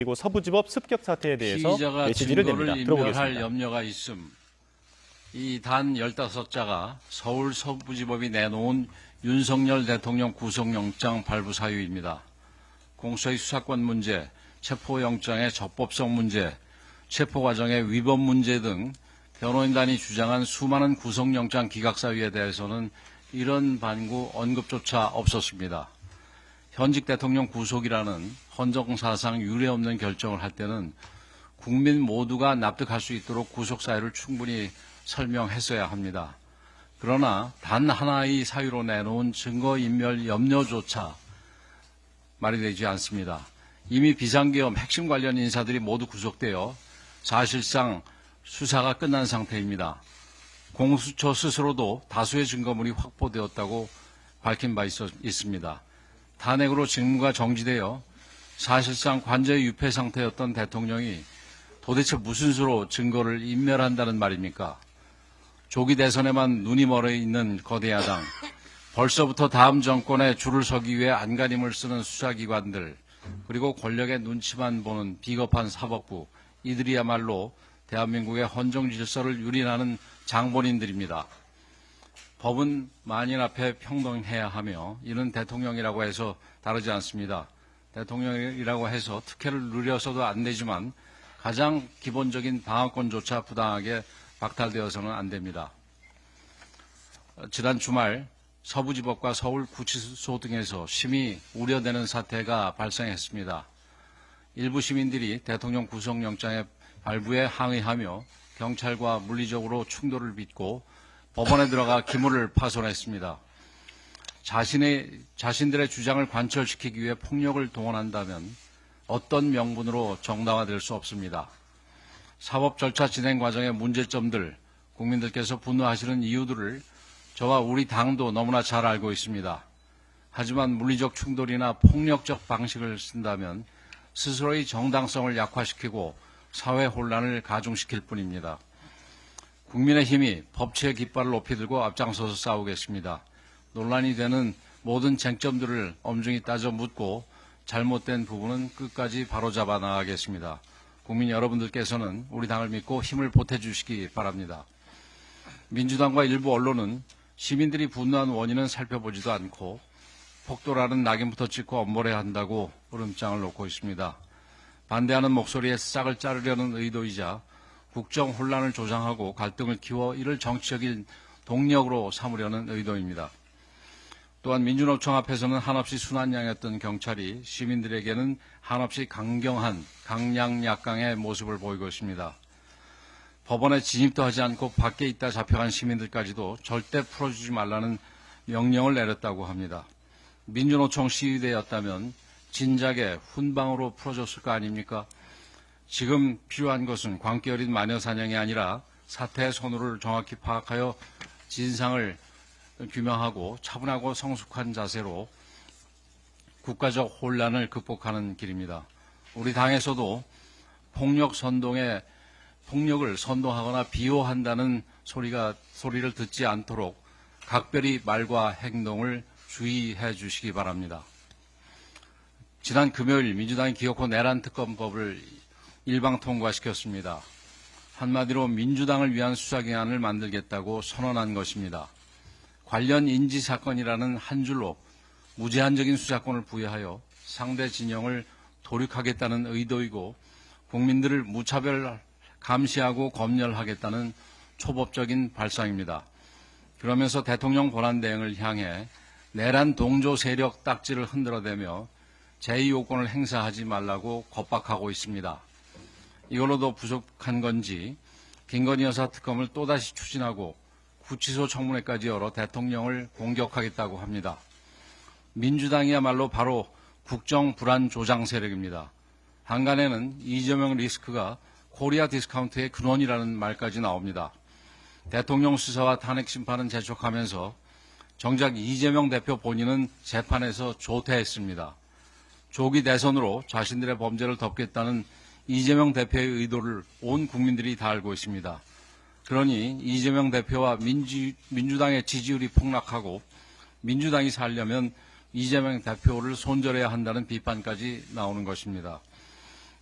그리고 서부지법 습격 사태에 대해서 피의자가 메시지를 냅니다. 증거를 들어보겠습니다. 인멸할 염려가 있음. 이 단 15자가 서울 서부지법이 내놓은 윤석열 대통령 구속영장 발부 사유입니다. 공소의 수사권 문제, 체포영장의 적법성 문제, 체포과정의 위법 문제 등 변호인단이 주장한 수많은 구속영장 기각 사유에 대해서는 이런 반구 언급조차 없었습니다. 현직 대통령 구속이라는 헌정사상 유례없는 결정을 할 때는 국민 모두가 납득할 수 있도록 구속 사유를 충분히 설명했어야 합니다. 그러나 단 하나의 사유로 내놓은 증거인멸 염려조차 말이 되지 않습니다. 이미 비상계엄 핵심 관련 인사들이 모두 구속되어 사실상 수사가 끝난 상태입니다. 공수처 스스로도 다수의 증거물이 확보되었다고 밝힌 바 있습니다. 탄핵으로 직무가 정지되어 사실상 관저의 유폐 상태였던 대통령이 도대체 무슨 수로 증거를 인멸한다는 말입니까? 조기 대선에만 눈이 멀어 있는 거대 야당, 벌써부터 다음 정권에 줄을 서기 위해 안간힘을 쓰는 수사기관들, 그리고 권력의 눈치만 보는 비겁한 사법부, 이들이야말로 대한민국의 헌정 질서를 유린하는 장본인들입니다. 법은 만인 앞에 평등해야 하며 이는 대통령이라고 해서 다르지 않습니다. 대통령이라고 해서 특혜를 누려서도 안 되지만 가장 기본적인 방어권조차 부당하게 박탈되어서는 안 됩니다. 지난 주말 서부지법과 서울구치소 등에서 심히 우려되는 사태가 발생했습니다. 일부 시민들이 대통령 구속영장의 발부에 항의하며 경찰과 물리적으로 충돌을 빚고 법원에 들어가 기물을 파손했습니다. 자신들의 주장을 관철시키기 위해 폭력을 동원한다면 어떤 명분으로 정당화될 수 없습니다. 사법 절차 진행 과정의 문제점들, 국민들께서 분노하시는 이유들을 저와 우리 당도 너무나 잘 알고 있습니다. 하지만 물리적 충돌이나 폭력적 방식을 쓴다면 스스로의 정당성을 약화시키고 사회 혼란을 가중시킬 뿐입니다. 국민의힘이 법치의 깃발을 높이 들고 앞장서서 싸우겠습니다. 논란이 되는 모든 쟁점들을 엄중히 따져 묻고 잘못된 부분은 끝까지 바로잡아 나가겠습니다. 국민 여러분들께서는 우리 당을 믿고 힘을 보태주시기 바랍니다. 민주당과 일부 언론은 시민들이 분노한 원인은 살펴보지도 않고 폭도라는 낙인부터 찍고 엄벌해야 한다고 으름장을 놓고 있습니다. 반대하는 목소리에 싹을 자르려는 의도이자 국정 혼란을 조장하고 갈등을 키워 이를 정치적인 동력으로 삼으려는 의도입니다. 또한 민주노총 앞에서는 한없이 순한양이었던 경찰이 시민들에게는 한없이 강경한 강약약강의 모습을 보이고 있습니다. 법원에 진입도 하지 않고 밖에 있다 잡혀간 시민들까지도 절대 풀어주지 말라는 명령을 내렸다고 합니다. 민주노총 시위대였다면 진작에 훈방으로 풀어줬을 거 아닙니까? 지금 필요한 것은 광기 어린 마녀 사냥이 아니라 사태의 선후를 정확히 파악하여 진상을 규명하고 차분하고 성숙한 자세로 국가적 혼란을 극복하는 길입니다. 우리 당에서도 폭력을 선동하거나 비호한다는 소리를 듣지 않도록 각별히 말과 행동을 주의해 주시기 바랍니다. 지난 금요일 민주당이 기어코 내란 특검법을 일방 통과시켰습니다. 한마디로 민주당을 위한 수사기관을 만들겠다고 선언한 것입니다. 관련 인지사건이라는 한 줄로 무제한적인 수사권을 부여하여 상대 진영을 도륙하겠다는 의도이고 국민들을 무차별 감시하고 검열하겠다는 초법적인 발상입니다. 그러면서 대통령 권한 대행을 향해 내란 동조 세력 딱지를 흔들어대며 제2요건을 행사하지 말라고 겁박하고 있습니다. 이걸로도 부족한 건지 김건희 여사 특검을 또다시 추진하고 구치소 청문회까지 열어 대통령을 공격하겠다고 합니다. 민주당이야말로 바로 국정 불안 조장 세력입니다. 한간에는 이재명 리스크가 코리아 디스카운트의 근원이라는 말까지 나옵니다. 대통령 수사와 탄핵 심판은 재촉하면서 정작 이재명 대표 본인은 재판에서 조퇴했습니다. 조기 대선으로 자신들의 범죄를 덮겠다는 이재명 대표의 의도를 온 국민들이 다 알고 있습니다. 그러니 이재명 대표와 민주당의 지지율이 폭락하고 민주당이 살려면 이재명 대표를 손절해야 한다는 비판까지 나오는 것입니다.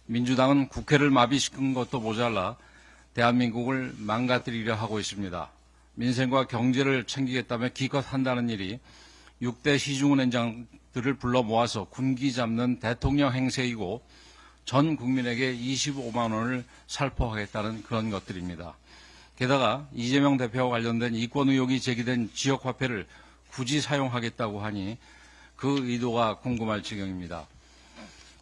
민주당은 국회를 마비시킨 것도 모자라 대한민국을 망가뜨리려 하고 있습니다. 민생과 경제를 챙기겠다며 기껏 한다는 일이 6대 시중은행장들을 불러 모아서 군기 잡는 대통령 행세이고 전 국민에게 25만 원을 살포하겠다는 그런 것들입니다. 게다가 이재명 대표와 관련된 이권 의혹이 제기된 지역화폐를 굳이 사용하겠다고 하니 그 의도가 궁금할 지경입니다.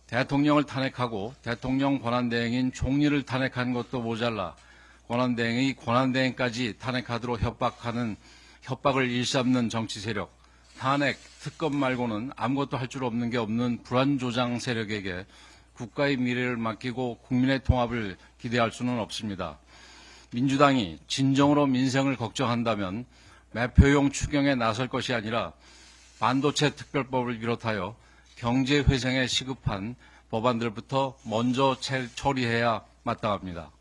대통령을 탄핵하고 대통령 권한대행인 총리를 탄핵한 것도 모자라 권한대행의 권한대행까지 탄핵하도록 협박을 일삼는 정치 세력, 탄핵, 특검 말고는 아무것도 할 줄 없는 게 없는 불안조장 세력에게 국가의 미래를 맡기고 국민의 통합을 기대할 수는 없습니다. 민주당이 진정으로 민생을 걱정한다면 매표용 추경에 나설 것이 아니라 반도체 특별법을 비롯하여 경제 회생에 시급한 법안들부터 먼저 처리해야 마땅합니다.